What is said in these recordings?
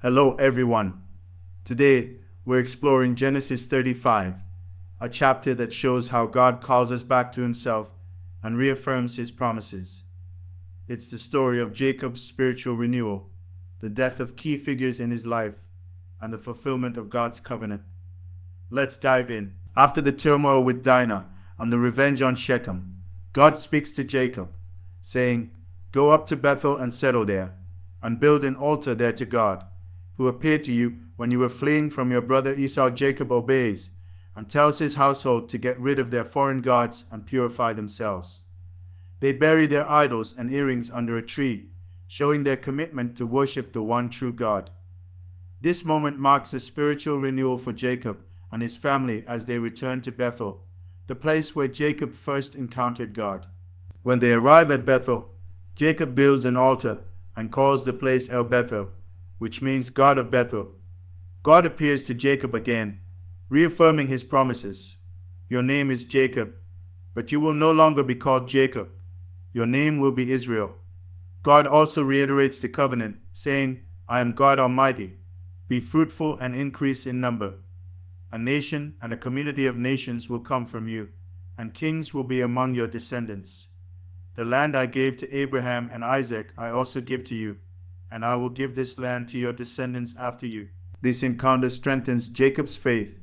Hello, everyone. Today, we're exploring Genesis 35, a chapter that shows how God calls us back to Himself and reaffirms His promises. It's the story of Jacob's spiritual renewal, the death of key figures in his life, and the fulfillment of God's covenant. Let's dive in. After the turmoil with Dinah and the revenge on Shechem, God speaks to Jacob, saying, "Go up to Bethel and settle there, and build an altar there to God, who appeared to you when you were fleeing from your brother Esau." Jacob obeys and tells his household to get rid of their foreign gods and purify themselves. They bury their idols and earrings under a tree, showing their commitment to worship the one true God. This moment marks a spiritual renewal for Jacob and his family as they return to Bethel, the place where Jacob first encountered God. When they arrive at Bethel, Jacob builds an altar and calls the place El Bethel, which means God of Bethel. God appears to Jacob again, reaffirming his promises. "Your name is Jacob, but you will no longer be called Jacob. Your name will be Israel." God also reiterates the covenant, saying, "I am God Almighty. Be fruitful and increase in number. A nation and a community of nations will come from you, and kings will be among your descendants. The land I gave to Abraham and Isaac I also give to you, and I will give this land to your descendants after you." This encounter strengthens Jacob's faith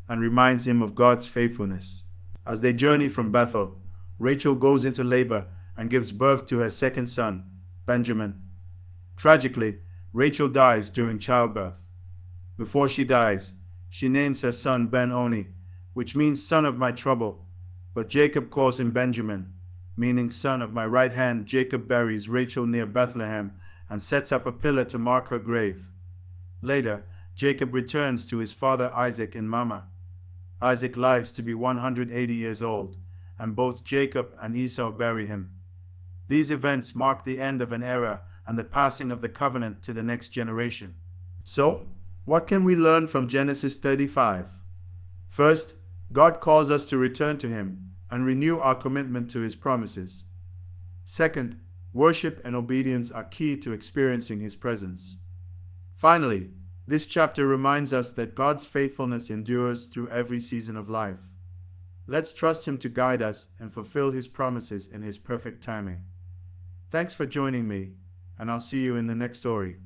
and reminds him of God's faithfulness. As they journey from Bethel, Rachel goes into labor and gives birth to her second son, Benjamin. Tragically, Rachel dies during childbirth. Before she dies, she names her son Ben-Oni, which means son of my trouble, but Jacob calls him Benjamin, meaning son of my right hand. Jacob buries Rachel near Bethlehem and sets up a pillar to mark her grave. Later, Jacob returns to his father Isaac in Mamre. Isaac lives to be 180 years old, and both Jacob and Esau bury him. These events mark the end of an era and the passing of the covenant to the next generation. So, what can we learn from Genesis 35? First, God calls us to return to Him and renew our commitment to His promises. Second, worship and obedience are key to experiencing His presence. Finally, this chapter reminds us that God's faithfulness endures through every season of life. Let's trust Him to guide us and fulfill His promises in His perfect timing. Thanks for joining me, and I'll see you in the next story.